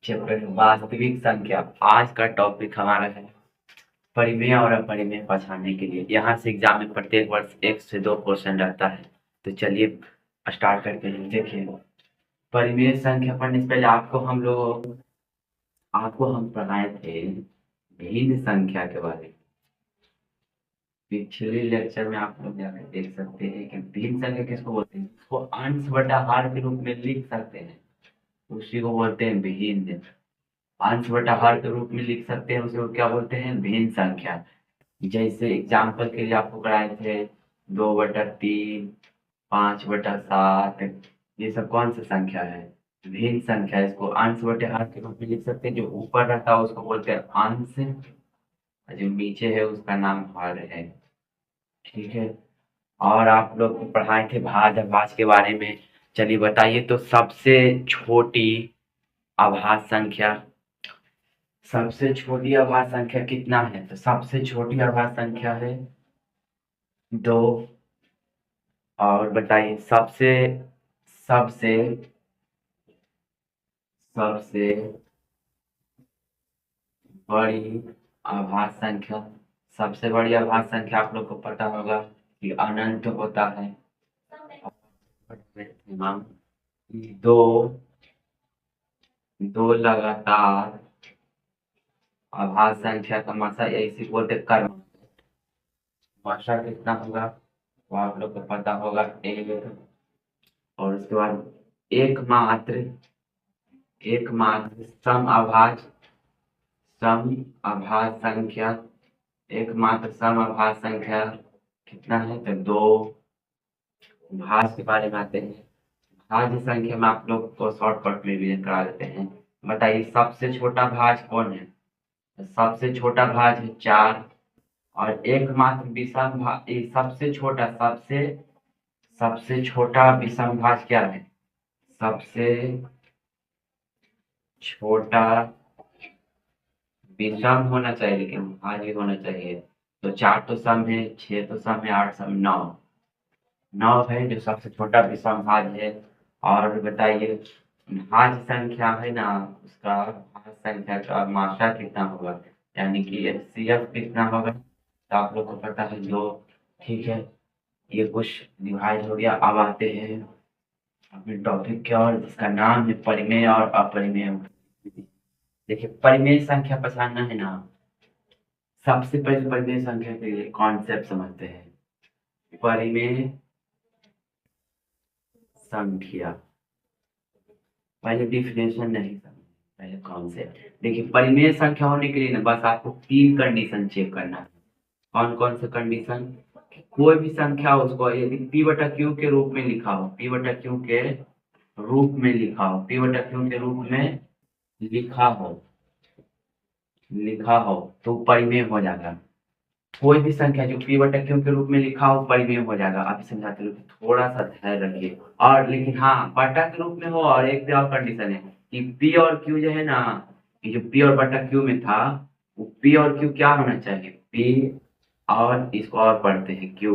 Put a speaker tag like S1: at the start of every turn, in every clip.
S1: Chapter वास्तविक संख्या। आज का टॉपिक हमारा है परिमेय और अपरिमेय पहचानने के लिए। यहाँ से एग्जाम में प्रत्येक वर्ष 1 से 2 क्वेश्चन रहता है। तो चलिए स्टार्ट करते हैं। देखिए, परिमेय संख्या पढ़ने से पहले आपको हम पढ़ाए थे भिन्न संख्या के बारे में। पिछले लेक्चर में आप लोग जाकर देख सकते हैं कि भिन्न संख्या किसको बोलते हैं। इसको अंश बटा हर के रूप में लिख सकते हैं, उसी को बोलते हैं भिन्न। अंश बटा हर के रूप में लिख सकते हैं, उसे क्या बोलते हैं, भिन्न संख्या। जैसे एग्जाम्पल के लिए आपको कराए थे 2/3, 5/7, ये सब कौन सा संख्या है, भिन्न संख्या। इसको अंश बटे हर के रूप में लिख सकते हैं। जो ऊपर रहता है उसको बोलते हैं अंश, और जो नीचे है उसका नाम हर है। ठीक है। और आप लोग को पढ़ाए थे भाज्य के बारे में। चलिए बताइए, तो सबसे छोटी अभाज्य संख्या, सबसे छोटी अभाज्य संख्या कितना है, तो सबसे छोटी अभाज्य संख्या है 2। और बताइए सबसे सबसे सबसे बड़ी अभाज्य संख्या, सबसे बड़ी अभाज्य संख्या आप लोग को पता होगा कि अनंत होता है। हम दो दो लगातार अभाज्य संख्या का मात्रा ऐसे बोलते कर्म, मात्रा कितना होगा वो आप लोग को पता होगा 1। और उसके बाद एकमात्र सम अभाज्य संख्या, एकमात्र सम अभाज्य संख्या कितना है, तो 2। भाज्य के बारे में आते हैं। भाज्य संख्या में आप लोग को शॉर्टकट में भी करा देते हैं। बताइए सबसे छोटा भाज्य कौन है, तो सबसे छोटा भाज्य है 4। और एकमात्र विषम भाज्य, सबसे छोटा विषम भाज्य क्या है, सबसे छोटा विषम होना चाहिए, लेकिन भाज्य होना चाहिए। तो 4 तो सम है, 6 तो सम है, 8 सम, 9 है जो सबसे छोटा विषम भाज्य है। और बताइए भाज्य संख्या है ना, उसका भाज्य संख्या का मात्रा कितना होगा, यानी कि एचसीएफ कितना होगा, तो आप लोग को पता है 2। ठीक है, ये कुछ डिवाइड हो गया। अब आते हैं अपने टॉपिक की ओर, जिसका नाम है परिमेय और अपरिमेय। देखिए परिमेय संख्या पहचानना है ना, सबसे पहले परिमेय संख्या के लिए कॉन्सेप्ट समझते हैं। परिमेय संख्या, पहले डिफिनेशन नहीं समझ, पहले कॉन्सेप्ट। देखिए परिमेय संख्या होने के लिए ना बस आपको 3 कंडीशन चेक करना है। कौन कौन से कंडीशन, कोई भी संख्या हो उसको यदि p/q के रूप में लिखा हो, p/q के रूप में लिखा हो, p/q के रूप में लिखा हो तो परिमेय हो जाएगा। कोई भी संख्या जो p/q के रूप में लिखा हो परिमेय हो जाएगा। आप समझाते लोग थोड़ा सा धैर्य रखिए। और लेकिन हाँ बटा के रूप में हो, और एक और कंडीशन है कि p और q जो है ना, ये जो p और बटा q में था, वो p और q क्या होना चाहिए, p और इसको और पढ़ते हैं q,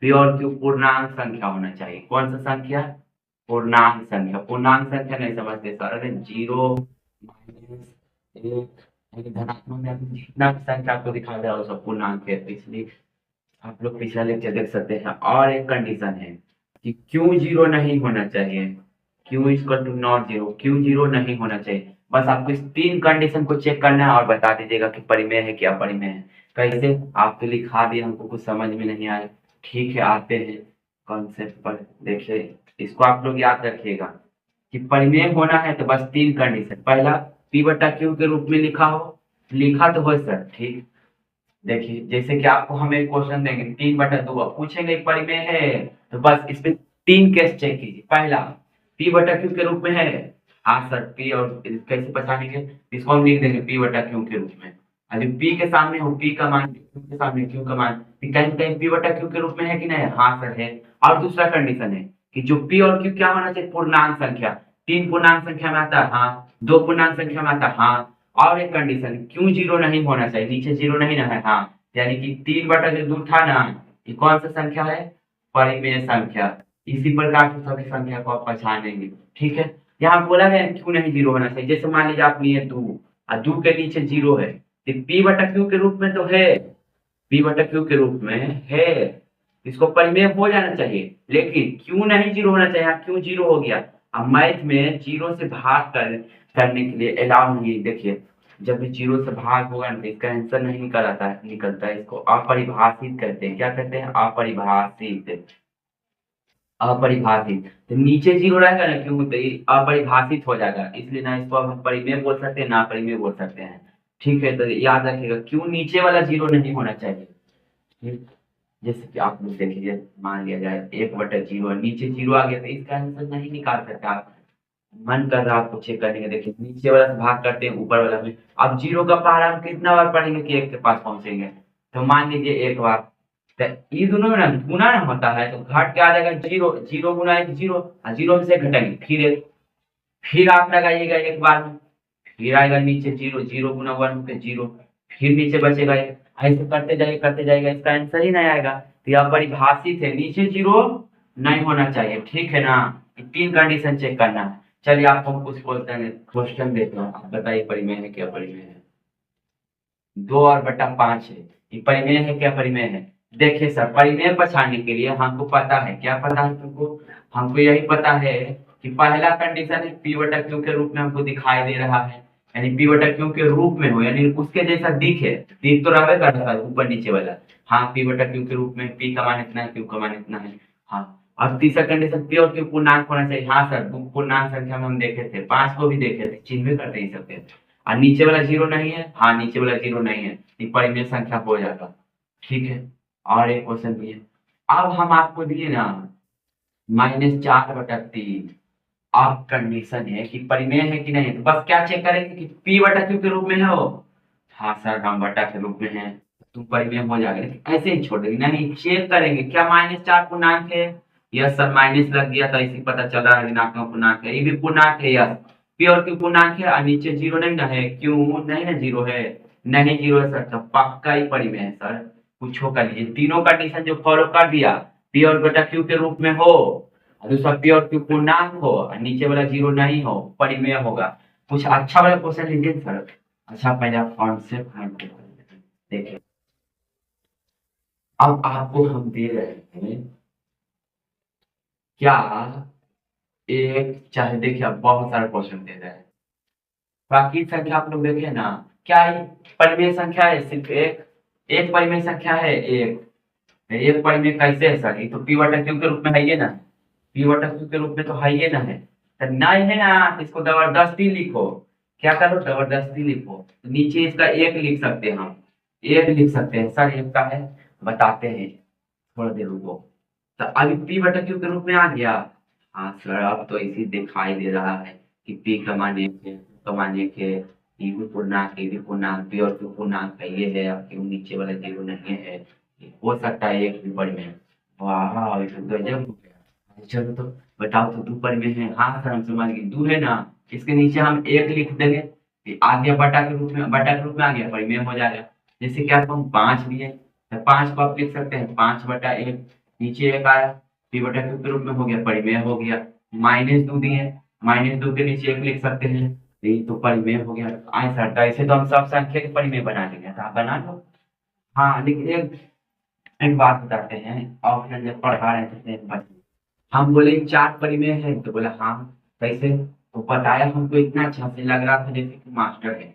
S1: p और q पूर्णांक संख्या होना चाहिए। कौन सा संख्या, पूर्णांक संख्या। पूर्णांक संख्या नहीं समझते सर, अरे 0 -1 धनात्मक में जितना भी संख्या आपको दिखा दे वो सब पूर्णांक है, इसलिए आप लोग पिछला लेक्चर देख सकते हैं। और एक कंडीशन है कि क्यू 0 नहीं होना चाहिए, Q equal to not 0, Q 0 नहीं होना चाहिए। बस आपको इस 3 कंडीशन को चेक करना है और बता दीजिएगा कि परिमेय है क्या अपरिमेय है। कैसे, आपके लिखा दिया, हमको कुछ समझ में नहीं आया। ठीक है, आते हैं कॉन्सेप्ट पर। देखिए इसको आप लोग याद रखिएगा कि परिमेय होना है तो बस 3 कंडीशन। पहला p/q के रूप में लिखा तो हो सर, ठीक। देखिए जैसे कि आपको हम एक क्वेश्चन देंगे 3/2, पूछेंगे परिमेय है, तो बस इसमें 3 केस चेक कीजिए। पहला p/q के रूप में है, हाँ सर p, और कैसे पहचानेंगे, इसको हम लिख देंगे p/q के रूप में। अभी p के सामने हो p का मान, q के सामने q का मान, कहीं कहीं p/q के रूप में है कि नहीं, हाँ सर है। और दूसरा कंडीशन है कि जो p और q क्या होना चाहिए, पूर्णांक संख्या। 3 पूर्णांक संख्या में आता है हाँ, 2 पूर्णांक संख्या में आता है हाँ। और एक कंडीशन क्यू 0 नहीं होना चाहिए, नीचे 0 नहीं ना है, हाँ। यानी कि 3/2 था ना, ये कौन सा संख्या है, परिमेय संख्या। इसी प्रकार से सभी संख्या को आप पहचानेंगे। ठीक है, यहाँ बोला है क्यों नहीं जीरो होना चाहिए। जैसे मान लीजिए आप लिए 2 और 2 के नीचे जीरो है तो पी बटा क्यू के रूप में तो है, पी बटा क्यू के रूप में है, इसको परिमेय हो जाना चाहिए। लेकिन क्यों नहीं जीरो होना चाहिए, क्यों जीरो हो गया। अब मैथ में जीरो से भाग करने के लिए अलाउ नहीं है। देखिए जब भी जीरो से भाग होगा ना तो इसका आंसर नहीं निकलता है। इसको अपरिभाषित कहते हैं। क्या कहते हैं, अपरिभाषित। अपरिभाषित तो नीचे जीरो रहेगा ना क्यों, तो ये अपरिभाषित हो जाएगा, इसलिए ना इसको अब हम परिमेय बोल सकते हैं ना परिमेय बोल सकते हैं। ठीक है, तो याद रखिएगा क्यों नीचे वाला जीरो नहीं होना चाहिए। ठीक, जैसे कि आप लोग देखिए, मान लिया जाए 1/0 नीचे जीरो आ गया तो इसका आंसर नहीं निकाल सकते आप। मन कर रहा है आपको चेक करने का, देखिए नीचे वाला से भाग करते हैं ऊपर वाला में। अब जीरो का पहाड़ा हम कितना बार पढ़ेंगे कि 1 के पास पहुंचेंगे। तो मान लीजिए एक बार, तो ये दोनों में ना गुना ना होता है तो घट के आ जाएगा जीरो, जीरो गुना 1 जीरो, और जीरो में से घटेंगे फिर 1, फिर आप लगाइएगा एक बार में, फिर आएगा नीचे जीरो, जीरो गुना 1 पे जीरो, फिर नीचे बचेगा 1, ऐसे करते जाइएगा, इसका आंसर ही नहीं आएगा। तो यह परिभाषित है, नीचे जीरो नहीं होना चाहिए। ठीक है ना, ये 3 कंडीशन चेक करना है। चलिए आपको हम कुछ क्वेश्चन देते हैं, आप बताइए परिमेय है क्या परिमेय है। 2/5 है, ये परिमेय है क्या परिमेय है। देखिए सर, परिमेय पहचानने के लिए हमको पता है, क्या पता है तुमको, हमको यही पता है कि पहला कंडीशन है पी बटा क्यू के रूप में हमको दिखाई दे रहा है, यानी पी बटा क्यू के रूप में हो, यानी उसके जैसा दिखे, दिख तो रहबे कर रहा है ऊपर नीचे वाला। हाँ, पी बटा क्यू के रूप में, पी का मान इतना है, क्यू का मान इतना है। हाँ, और तीसरा कंडीशन पी और क्यू पूर्णांक होना चाहिए। हाँ सर, पूर्णांक संख्या में हम देखे थे, 5 को भी देखे थे, चिन्ह करते ही सकते हैं। और नीचे वाला जीरो नहीं है, हाँ नीचे वाला जीरो नहीं है, ये परिमेय संख्या हो जाता। ठीक है, और एक क्वेश्चन भी है। अब हम आपको दिए ना -4/3, अब कंडीशन है कि परिमेय है कि नहीं, तो बस क्या चेक करेंगे कि पी बटा क्यू के रूप में है वो। हाँ सर, हम बटा के रूप में है, तुम परिमेय हो जाएगा। लेकिन ऐसे ही छोड़ देंगे नहीं, चेक करेंगे क्या -4 पूर्णांक है। यस सर, माइनस लग गया था, इसी पता चल रहा है ऋणात्मक पूर्णांक है, ये भी पूर्णांक है। यस, पी और क्यू पूर्णांक है, और नीचे जीरो नहीं ना है, क्यों नहीं ना जीरो है, नहीं जीरो है सर, तो पक्का ही परिमेय है सर। कुछ कर लीजिए, तीनों कंडीशन जो फॉलो कर दिया, पी और बटा क्यू के रूप में हो, और दूसरा पी और क्यू पूर्णांक हो, और नीचे वाला जीरो नहीं हो, परिमेय होगा। कुछ अच्छा वाला क्वेश्चन लीजिए सर। अच्छा, पहले आप कॉन्सेप्ट देखिए, अब आपको हम दे रहे हैं क्या, एक चाहे देखिए आप बहुत सारे क्वेश्चन दे रहे हैं, बाकी संख्या आप लोग देखे ना, क्या ये परिमेय संख्या है, सिर्फ एक, एक परिमेय संख्या है, एक परिमेय कैसे है सर, ये तो पी बटा क्यू के रूप में है ये ना, पी बटा क्यू के रूप में तो है ये ना है, तो नहीं है ना, तो इसको जबरदस्ती लिखो। क्या करो, जबरदस्ती लिखो, तो नीचे इसका एक लिख सकते हैं हम, एक लिख सकते हैं सर, एक का है, बताते हैं, थोड़ा देर रुको। तो अभी पी बटा क्यू के रूप में आ गया। हाँ सर, अब तो इसी दिखाई दे रहा है कि पी का मान 1 है, का मान 1 है, ये भी पूर्णांक, ये भी पूर्णांक, पी और क्यू पूर्णांक है, ये है, अब क्यू नीचे वाला जीरो नहीं है, ये हो सकता है एक भी परिमेय। वाह, ये तो गजब हो गया। चलो तो बताओ, तो 2 परिमेय है। हाँ सर, हम समझ गए, 2 है ना, इसके नीचे हम 1 लिख देंगे, ये आ गया बटा के रूप में, बटा के रूप में आ गया, परिमेय हो जाएगा। जैसे कि आपको हम 5 भी है, तो 5 को आप लिख सकते हैं 5/1, नीचे 1 आया, पी बटा क्यू के रूप में हो गया, परिमेय हो गया। -2 दिए, -2 के नीचे 1 लिख सकते हैं, तो ये तो परिमेय हो गया। ऐसा तो ऐसे तो हम सब संख्या के परिमेय बना लेंगे, तो आप बना लो। हाँ, लेकिन एक एक बात बताते हैं, ऑफलाइन जब पढ़ा रहे थे हम बोले 4 परिमेय है, तो बोला हाँ, कैसे, तो बताया हमको इतना अच्छा से लग रहा था जैसे कि मास्टर है।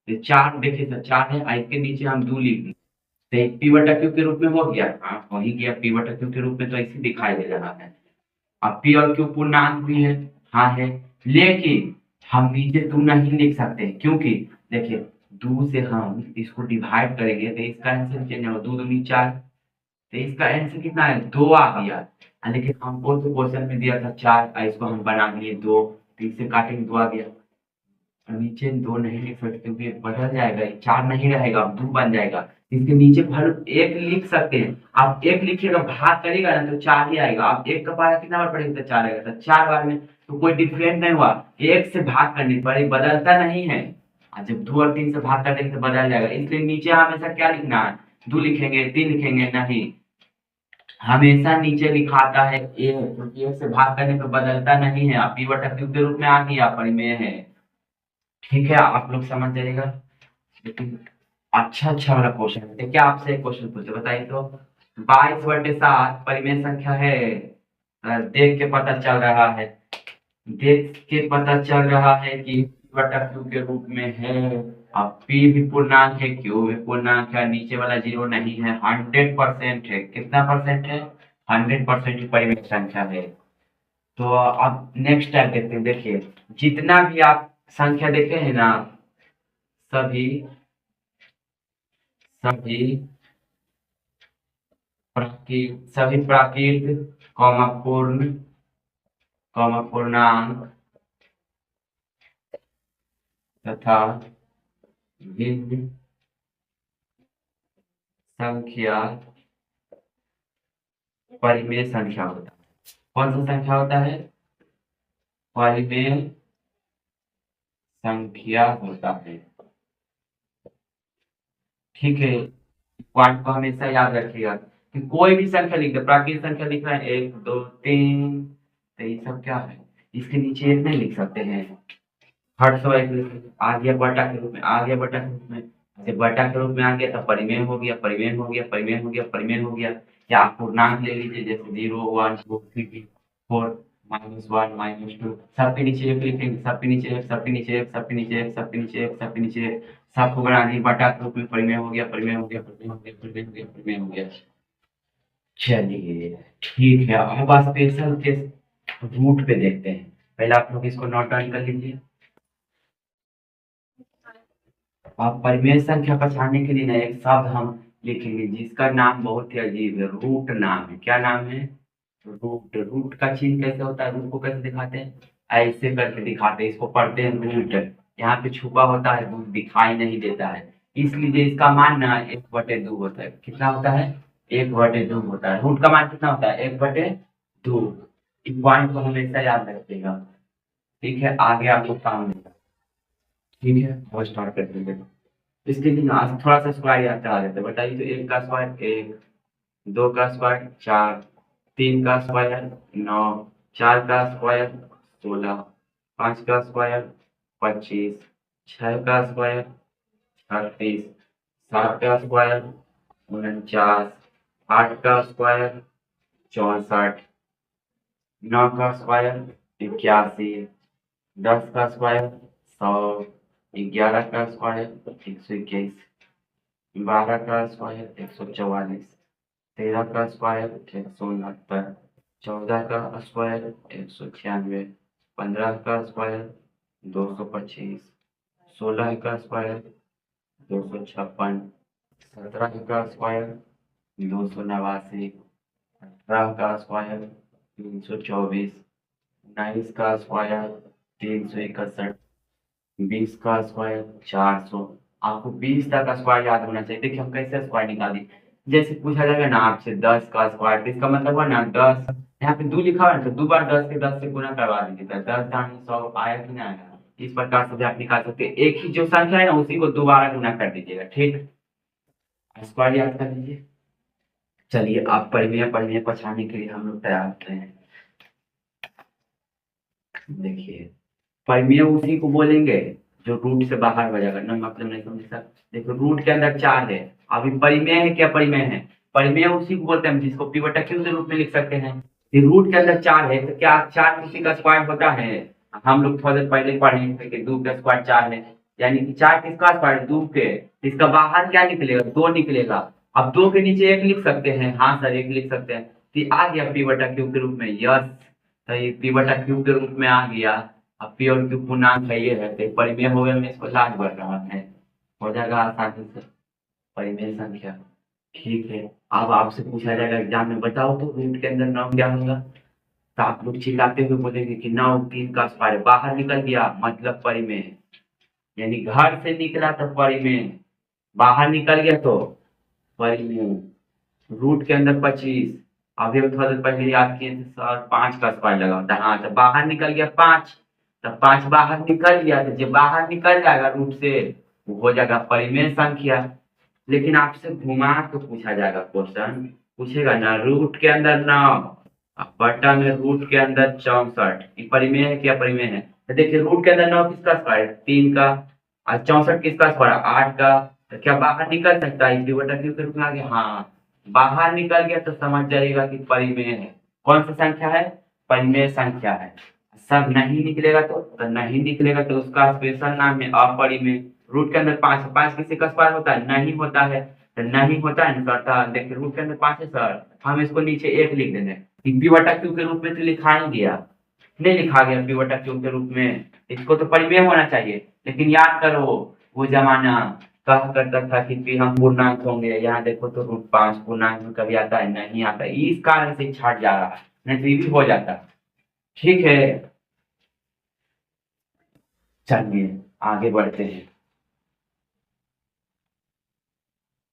S1: तो 4 देखिए सर, 4 है, और इसके नीचे हम 2 लिख दिए, तो एक पी बटा क्यू के रूप में हो गया। हाँ, वही गया, पी बटा क्यू के रूप में तो ऐसे दिखाई दे रहा है। अब पी और क्यू पूर्णांक भी है, हाँ है, लेकिन हम नीचे 2 नहीं लिख सकते, क्योंकि देखिए 2 से हम इसको डिवाइड करेंगे तो इसका आंसर चेंज होगा, 2 दूनी 4, तो इसका आंसर कितना है, 2 आ गया। लेकिन हमको तो क्वेश्चन में दिया था 4, और इसको हम बना दिए 2, तो इससे काटेंगे 2 आ गया, और नीचे 2 नहीं लिख सकते क्योंकि बदल जाएगा, 4 नहीं रहेगा, अब 2 बन जाएगा। इसके नीचे वैल्यू 1 लिख सकते हैं, आप 1 लिखिएगा, भाग करेगा ना तो 4 ही आएगा। आप 1 का पारा कितना बार पढ़ेंगे तो 4 आएगा, तो 4 बार में तो कोई डिफरेंट नहीं हुआ, 1 से भाग करने पर ये बदलता नहीं है, और जब 2 और 3 से भाग कर देंगे तो बदल जाएगा। इसलिए नीचे हमेशा क्या लिखना है, 2 लिखेंगे, 3 लिखेंगे नहीं। हमेशा नीचे लिखाता है ए, क्योंकि ए से भाग करने पे बदलता नहीं है। अब पी बटा क्यू के रूप में आ गया, परिमेय है। ठीक है, आप लोग समझ जाइएगा। लेकिन अच्छा अच्छा वाला क्वेश्चन है। देखिए आपसे एक क्वेश्चन पूछे, बताइए तो 22/7 परिमेय संख्या है। देख के पता चल रहा है, देख के पता चल रहा है कि P बटा क्यू के रूप में है। अब P भी पूर्णांक है, Q भी पूर्णांक है, नीचे वाला जीरो नहीं है, 100% है। कितना परसेंट है? 100% परिमेय संख्या है। तो अब नेक्स्ट टाइप देखते हैं। देखिए जितना भी आप संख्या देखे हैं ना, सभी सभी सभी प्राकृत, कॉमा पूर्ण, कॉमा पूर्णांक तथा भिन्न संख्या परिमेय संख्या होता है। कौन सा संख्या होता है? परिमेय संख्या होता है। ठीक है, पॉइंट को हमेशा याद रखिएगा कि कोई भी संख्या लिख दे, प्राकृतिक संख्या लिख रहा है 1 2 3, तो ये सब क्या है? इसके नीचे एक नहीं लिख सकते हैं? हर सौ एक लिख, आ गया बटा के रूप में, आ गया बटा के रूप में। जब बटा के रूप में आ गया तो परिमेय हो गया, परिमेय हो गया, परिमेय हो गया, परिमेय हो गया। या आप पूर्णांक ले लीजिए, जैसे 0 1 2 3 4 -1 -2, सबके नीचे एक लिखेंगे, सबके नीचे एक, सबके नीचे एक, सबके नीचे एक, सबके नीचे एक, सबके नीचे एक, सबको बना दिए बटा के रूप में। परिमेय हो गया, परिमेय हो गया, परिमेय हो गया, परिमेय हो गया, परिमेय हो गया। चलिए ठीक है, अब स्पेशल केस रूट पे देखते हैं। पहले आप लोग इसको नोट डाउन कर लीजिए। आप परिमेय संख्या पहचानने के लिए ना एक शब्द हम लिखेंगे जिसका नाम बहुत ही अजीब है, रूट नाम है। क्या नाम है? रूट। रूट का चिन्ह कैसे होता है? रूट को कैसे दिखाते हैं? ऐसे करके दिखाते हैं, इसको पढ़ते हैं रूट। यहाँ पे छुपा होता है, रूट दिखाई नहीं देता है, इसलिए इसका मान ना 1/2 होता है। कितना होता है? 1/2 होता है। रूट का मान कितना होता है? 1/2। इस पॉइंट को हमेशा याद रखिएगा। ठीक है, आगे आपको काम देगा। ठीक है, और स्टार्ट कर देंगे। इसके लिए ना आज थोड़ा सा स्क्वायर याद करा देते हैं। बताइए तो 1 का स्क्वायर 1, 2 का स्क्वायर 4, 3 का स्क्वायर 9, 4 का स्क्वायर 16, 5 का स्क्वायर 25, 6 का स्क्वायर 38, 7 का स्क्वायर 49, 8 का स्क्वायर 64, 9 का स्क्वायर 81, 10 का स्क्वायर 100, 11 का स्क्वायर 121, 12 का स्क्वायर 144, 13 का स्क्वायर 169, 14 का स्क्वायर 196, 15 का स्क्वायर 225, 16 का स्क्वायर 256, 17 का स्क्वायर 289, 18 का स्क्वायर 324, 19 का स्क्वायर 361, 20 का स्क्वायर 400। आपको 20 तक का स्क्वायर याद होना चाहिए। देखिए हम कैसे स्क्वायर निकालें। जैसे पूछा जाएगा ना आपसे 10 का स्क्वायर, तो इसका मतलब है ना 10, यहाँ पे 2 लिखा हुआ है तो 2 बार 10 के 10 से गुना करवा दीजिए, तो 10 दानी 100 आया कि नहीं आया। इस प्रकार से भी आप निकाल सकते हैं। एक ही जो संख्या है ना उसी को दोबारा गुना कर दीजिएगा। ठीक, स्क्वायर याद कर लीजिए। चलिए आप परिमेय परिमेय पछाड़ने के लिए हम लोग तैयार होते हैं। देखिए परिमेय उसी को बोलेंगे जो रूट से बाहर हो जाएगा ना, मतलब नहीं समझे सर। देखो रूट के अंदर 4 है, अभी परिमेय है क्या? परिमेय है। परिमेय उसी को बोलते हैं जिसको पी बटा क्यू के रूप में लिख सकते हैं। ये रूट के अंदर 4 है तो क्या 4 किसी का स्क्वायर होता है? हम लोग थोड़ा देर पहले पढ़े थे कि 2 का स्क्वायर 4 है, यानी कि 4 किसका स्क्वायर? 2 के। इसका बाहर क्या निकलेगा? 2 निकलेगा। अब 2 के नीचे 1 लिख सकते हैं, हाँ सर 1 लिख सकते हैं, तो ये आ गया पी बटा क्यू के रूप में। यस, तो ये पी बटा क्यू के रूप में आ गया। अब पी और क्यू पूर्णांक है ये रहते, परिमेय हो गया में इसको लाग बढ़ रहा है, हो जाएगा आसानी से परिमेय संख्या। ठीक है, अब आपसे पूछा जाएगा एग्जाम में, बताओ तो रूट के अंदर 9 क्या होगा? तो आप लोग चिल्लाते हुए बोलेंगे कि 9 3 का स्क्वायर, बाहर निकल गया मतलब परिमेय, यानी घर से निकला तो परिमेय, बाहर निकल गया तो परिमेय। रूट के अंदर 25, अभी हम थोड़ा देर पहले याद किए थे सर 5 का स्क्वायर लगा होता है, हाँ तो बाहर निकल गया 5, तो 5 बाहर निकल गया, तो जब बाहर निकल जाएगा रूट से वो हो जाएगा परिमेय संख्या। लेकिन आपसे घुमा के पूछा जाएगा क्वेश्चन पूछेगा ना रूट के अंदर 9 बटा में रूट के अंदर 64, ये परिमेय है क्या परिमेय है? तो देखिए रूट के अंदर 9 किसका स्क्वायर, 3 का, और 64 किसका स्क्वायर, 8 का। तो क्या बाहर निकल सकता है क्यू बटा क्यू के रूप में आ गया? हाँ, बाहर निकल गया तो समझ जाइएगा कि परिमेय है। कौन सी संख्या है? परिमेय संख्या है। सब नहीं निकलेगा तो नहीं निकलेगा तो उसका स्पेशल नाम है अपरिमेय। रूट के अंदर 5, 5 किसी का स्क्वायर होता है? नहीं होता है। तो नहीं होता है ना सर, देखिए रूट के अंदर 5 है सर, हम इसको नीचे 1 लिख देंगे। पी बटा क्यू के रूप में तो लिखा ही गया, नहीं लिखा गया पी बटा क्यू के रूप में, इसको तो परिमेय होना चाहिए। लेकिन याद करो वो जमाना कहा करता था कि पी हम पूर्णांक होंगे, यहाँ देखो तो रूट 5 पूर्णांक में कभी आता है? नहीं आता, इस कारण से छाट जा रहा है, नहीं तो ये भी हो जाता। ठीक है, चलिए आगे बढ़ते हैं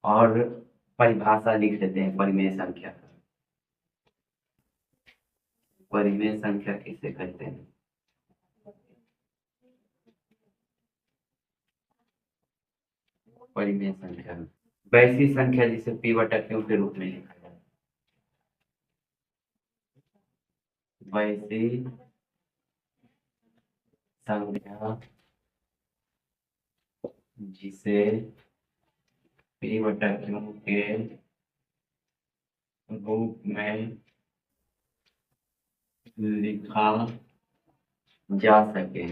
S1: और परिभाषा लिख लेते हैं परिमेय संख्या का। परिमेय संख्या किसे कहते हैं? परिमेय संख्या वैसी संख्या जिसे पी बटा क्यू के रूप में लिखा जाए, वैसी संख्या जिसे पी बटा क्यू के रूप में लिखा जा सके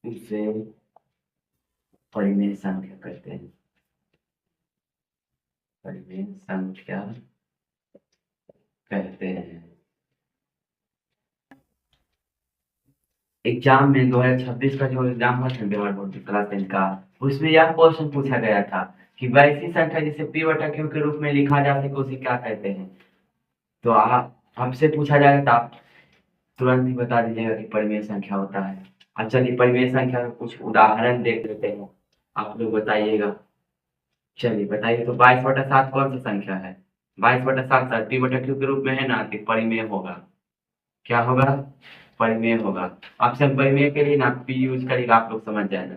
S1: उसे परिमेय संख्या कहते हैं। परिमेय संख्या कहते हैं। एग्जाम में 2026 का जो एग्जाम हुआ था बिहार बोर्ड की क्लास 10 का, उसमें यह क्वेश्चन पूछा गया था कि वैसी संख्या जिसे पी बटा क्यू के रूप में लिखा जा सके उसे क्या कहते हैं। तो आप आपसे पूछा जाएगा तो आप तुरंत ही बता दीजिएगा कि परिमेय संख्या होता है। अच्छा चलिए परिमेय संख्या का कुछ उदाहरण देख लेते हैं, आप लोग बताइएगा। चलिए बताइए तो 22/7 कौन सी संख्या है? 22/7 सर पी बटा क्यू के रूप में है ना, तो परिमेय होगा। क्या होगा? परिमेय होगा। ऑप्शन परिमेय के लिए ना पी यूज करेगा, आप लोग समझ जाएगा।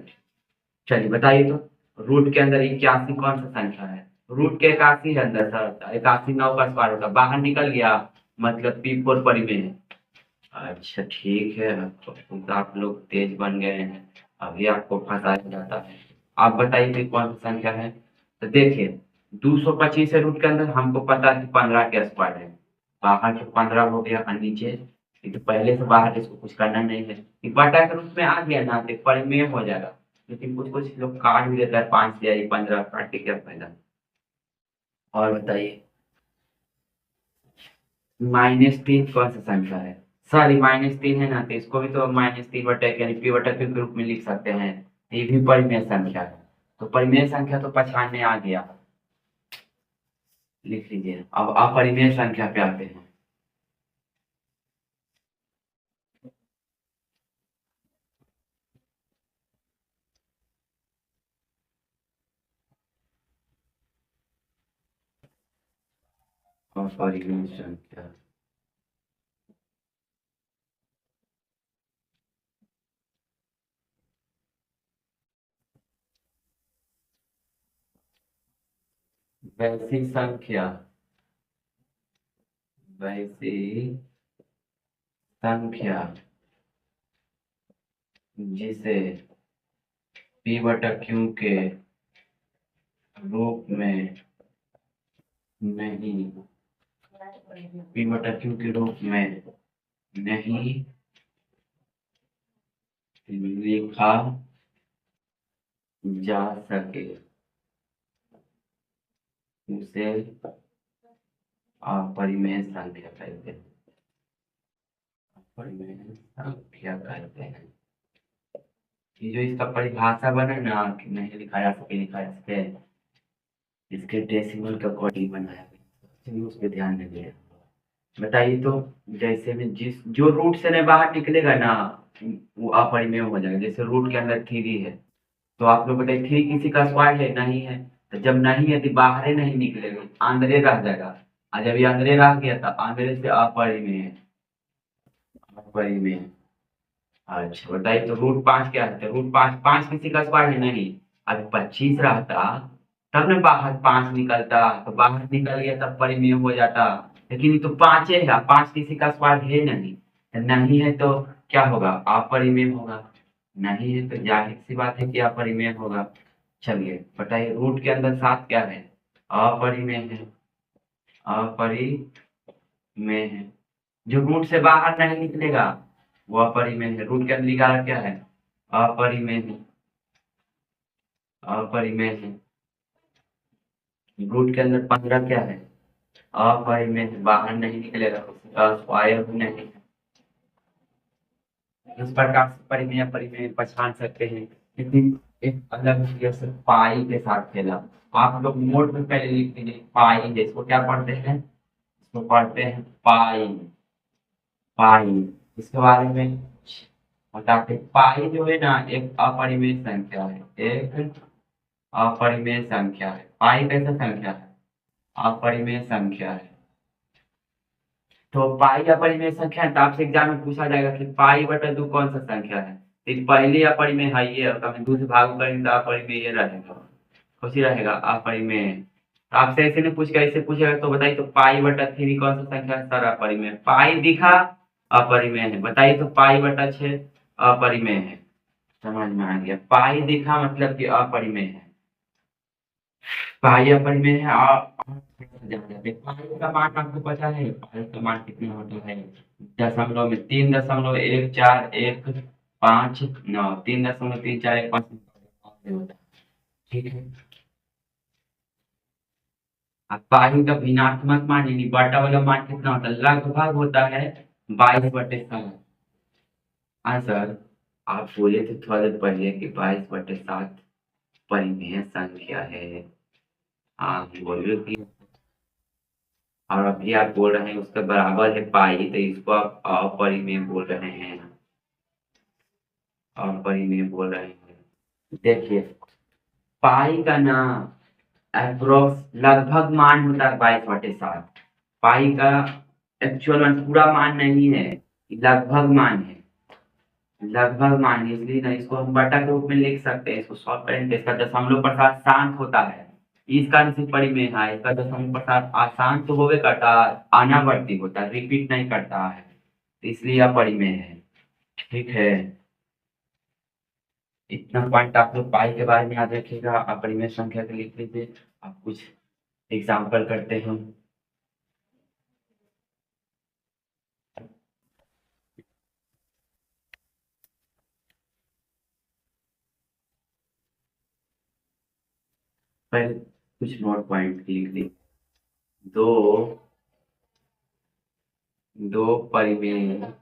S1: चलिए बताइए तो रूट के अंदर 81 कौन सा संख्या है? रूट के 81 है अंदर सर, 81 9 का स्क्वायर होगा, बाहर निकल गया मतलब P4 परिमेय है। अच्छा ठीक है, तो आप लोग तेज बन गए हैं, अभी आपको फंसाया जाता है। आप बताइए कि कौन सी संख्या है? तो देखिए 225 है रूट के अंदर, हमको पता है कि 15 के स्क्वायर है, बाहर तो 15 हो गया और नीचे ये तो पहले से बाहर, इसको कुछ करना नहीं है, ये बटा के रूप में आ गया ना तो परिमेय हो जाएगा। लेकिन कुछ कुछ लोग काट भी देता है, 5 या 15 काट के क्या फायदा। और बताइए -3 कौन सा संख्या है? सर ये -3 है ना, तो इसको भी तो -3 बटा यानी पी बटा क्यू के रूप में लिख सकते हैं, ये भी परिमेय संख्या है। तो परिमेय संख्या तो पहचानने आ गया, लिख लीजिए। अब अपरिमेय संख्या पे आते हैं। अपरिमेय संख्या वैसी संख्या, वैसी संख्या जिसे पी बटा क्यू के रूप में नहीं, पी बटा क्यू के रूप में नहीं लिखा जा सके उसे अपरिमेय संख्या कहते हैं। अपरिमेय संख्या कहते हैं। ये जो इसका परिभाषा बना ना कि नहीं लिखा जा सके, लिखा जा सके, इसके डेसिमल का कोड बनाया गया, चलिए उस पर ध्यान दीजिए। बताइए तो जैसे में जिस जो रूट से नहीं बाहर निकलेगा ना वो अपरिमेय हो जाएगा। जैसे रूट के अंदर 3 है, तो आप लोग बताइए 3 किसी का स्क्वायर है? नहीं है। तो जब नहीं है तो बाहर ही नहीं निकलेगा, अंदरे रह जाएगा, और जब ये अंदरे रह गया तो अंदरे से अपरिमेय है। अपरिमेय। अच्छा बताइए तो रूट 5 क्या है? तो रूट 5 5 किसी का स्क्वायर है? नहीं। अब 25 रहता तब ना बाहर 5 निकलता, तो बाहर निकल गया तब परिमेय हो जाता। लेकिन ये तो 5 है, 5 किसी का स्क्वायर है नहीं, तो नहीं है तो क्या होगा, अपरिमेय होगा। नहीं है तो जाहिर सी बात है कि अपरिमेय होगा। चलिए बताइए, रूट के अंदर 7 क्या है, अपरिमेय है। अपरिमेय है। जो रूट से बाहर नहीं निकलेगा वो अपरिमेय है। रूट के अंदर निकाला क्या है, अपरिमेय है। अपरिमेय है। रूट के अंदर 15 क्या है, अपरिमेय है, बाहर नहीं निकलेगा, उसका स्क्वायर भी नहीं। इस प्रकार से परिमेय परिमेय पहचान सकते हैं। लेकिन एक अलग चीज से पाई के साथ खेला। आप लोग नोट में पहले लिख लीजिए, पाई है, इसको क्या पढ़ते हैं, इसको पढ़ते हैं पाई। पाई, इसके बारे में बताते हैं। पाई जो है ना एक अपरिमेय संख्या है, एक अपरिमेय संख्या है। पाई कैसा संख्या है, अपरिमेय संख्या है। तो पाई अपरिमेय संख्या है, तो आपसे एग्जाम में पूछा जाएगा कि पाई बटा 2 कौन सा संख्या है। तो पहले अपरिमेय है ये, और कभी 2 से भाग करेंगे तो अपरिमेय ये रहेगा। कुछ ही रहेगा अपरिमेय। तो आपसे ऐसे नहीं पूछ के ऐसे पूछेगा तो बताइए, तो पाई बटा 3 कौन सा संख्या है, सर अपरिमेय। पाई दिखा अपरिमेय है, बताइए तो पाई बटा 6 अपरिमेय है। समझ में आ गया, पाई दिखा मतलब कि अपरिमेय है। पाई अपरिमेय है। और थोड़ा सा ध्यान रखें, पाई का मान आपको पता है, पाई का मान कितना होता है, दशमलव में 3.1415, 3.3415 होता है। ठीक है। अब पाई का भिन्नात्मक मान यानी बटा वाला मान कितना होता है, लगभग होता है 22/7। हाँ सर, आप बोले थे थोड़ा देर पहले कि 22/7 परिमेय संख्या है। आप बोले कि, और अभी आप बोल रहे हैं उसके बराबर है पाई, तो इसको आप अपरिमेय बोल रहे हैं। अपरिमेय बोल रहे हैं। देखिए, पाई का ना अप्रोक्स लगभग मान होता है 22/7। पाई का एक्चुअल मान पूरा मान नहीं है, लगभग मान है। लगभग मान है, इसलिए ना इसको हम बटा के रूप में लिख सकते हैं। इसको सॉल्व करेंगे, इसका दशमलव प्रसाद शांत होता है, इसका निश्चित परिमेय है। इसका दशमलव प्रसाद अशांत तो होवे करता है, अनावर्ती होता है, रिपीट नहीं करता है, तो इसलिए अपरिमेय है। ठीक है, इतना पॉइंट आप लोग पाई के बारे में याद रखिएगा। अपरिमेय संख्या के लिख लीजिए। आप कुछ एग्जाम्पल करते हैं। पहले कुछ नोट पॉइंट लिख लीजिए। दो दो परिमेय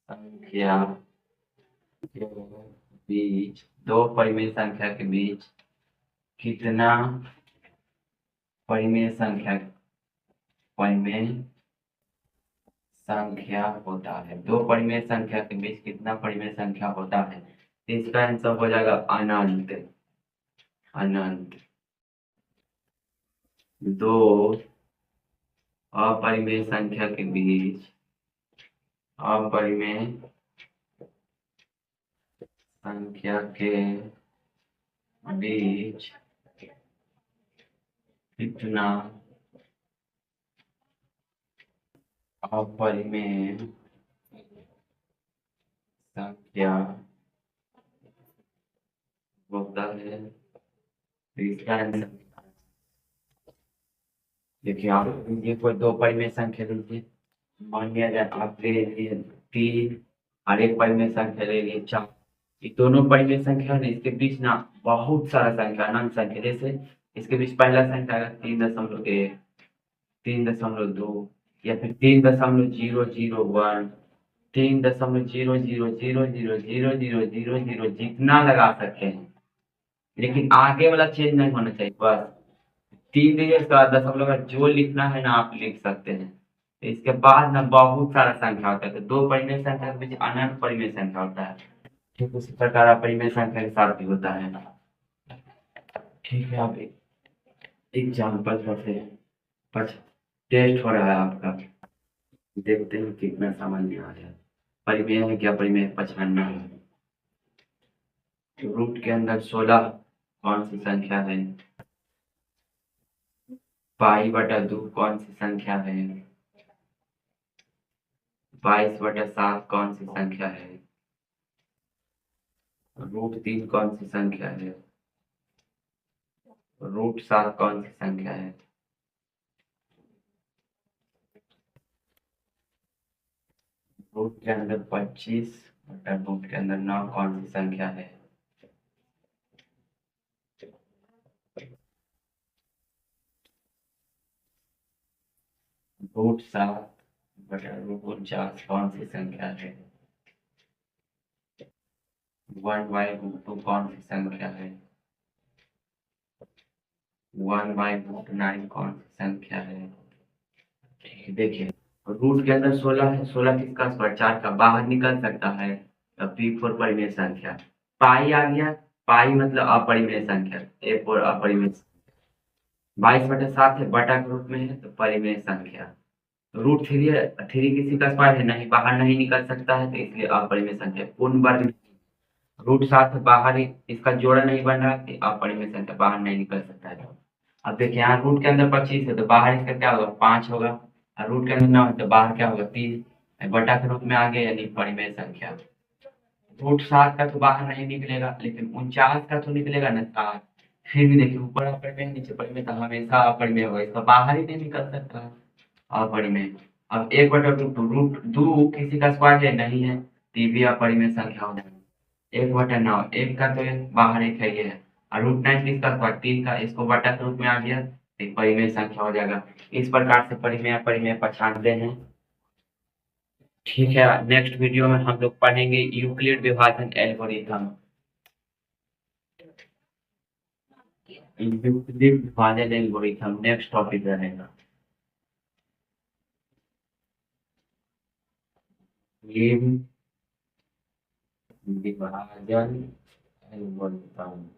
S1: संख्या के बीच, दो परिमेय संख्या के बीच कितना परिमेय संख्या, परिमेय संख्या होता है। दो परिमेय संख्या के बीच कितना परिमेय संख्या होता है, इसका आंसर हो जाएगा अनंत। अनंत। दो अपरिमेय संख्या के बीच, अपरिमेय संख्या के बीच कितना अपरिमेय संख्या होता है, इसका आंसर। देखिए, आप लीजिए कोई दो परिमेय संख्या लीजिए। मान लिया जाए आप ले लिए 3 और एक परिमेय संख्या ले लिए 4। ये दोनों परिमेय संख्या है, इसके बीच ना बहुत सारा संख्या, अनंत संख्या। जैसे इसके बीच पहला संख्या है 3.1, 3.2, या फिर 3.001, 3.0000000, जितना लगा सकते हैं, लेकिन आगे वाला चेंज नहीं होना चाहिए बस। 3 दिए, इसके बाद दशमलव का जो लिखना है ना आप लिख सकते हैं। तो इसके बाद ना बहुत सारा संख्या होता है, तो दो परिमेय संख्या के बीच अनंत परिमेय संख्या होता है। ठीक उसी प्रकार अपरिमेय संख्या के साथ भी होता है। ठीक है, आप एग्जाम्पल करते हैं। बस टेस्ट हो रहा है आपका, देखते हैं कितना समझ में आ रहा है। परिमेय है क्या, परिमेय 95 है। तो रूट के अंदर 16 कौन सी संख्या है? पाई बटा 2 कौन सी संख्या है? 22/7 कौन सी संख्या है? √3 कौन सी संख्या है? √7 कौन सी संख्या है? रूट के अंदर 25 बटा रूट के अंदर 9 कौन सी संख्या है? √7 बटा √49 कौन सी संख्या है? 1/√2 कौन सी संख्या है? 1/√9 कौन सी संख्या है? देखिए, रूट के अंदर 16 है, 16 किसका स्क्वायर? 4 का, बाहर निकल सकता है। तब P4 परिमेय संख्या। पाई आ गया, पाई मतलब अपरिमेय संख्या, A4 अपरिमेय। 22/7 है, बटा के रूप में है तो परिमेय संख्या। √3 है, 3 किसी का स्क्वायर है, नहीं बाहर नहीं निकल सकता है तो इसलिए अपरिमेय संख्या। पूर्ण वर्ग √7 बाहर ही, इसका जोड़ा नहीं बन रहा तो अपरिमेय संख्या, बाहर नहीं निकल सकता है। अब देखिए यहाँ रूट के अंदर 25 है तो बाहर इसका क्या होगा? 5 होगा। और रूट के अंदर 9 है तो बाहर क्या होगा? 3। बटा के रूप में आ गया यानी परिमेय संख्या। √7 का तो बाहर नहीं निकलेगा, लेकिन 49 का तो निकलेगा ना, 7। फिर भी देखिए ऊपर अपरिमेय नीचे परिमेय, तो हमेशा अपरिमेय होगा, इसका बाहर ही नहीं निकल सकता है। अपरिमेय। अब 1/√2, √2 किसी का स्क्वायर है, नहीं है, तो ये भी अपरिमेय संख्या हो जाएगा। 1/9, एक का तो बाहर एक है, ये है। और √9 किसका स्क्वायर? 3 का, इसको बटा के रूप में आ गया, एक परिमेय संख्या हो जाएगा। इस प्रकार से परिमेय अपरिमेय पहचानते हैं। ठीक है, नेक्स्ट वीडियो में हम लोग पढ़ेंगे यूक्लिड विभाजन एल्गोरिथम। यूक्लिड विभाजन एल्गोरिथम नेक्स्ट टॉपिक रहेगा। यूक्लिड विभाजन एल्गोरिथम।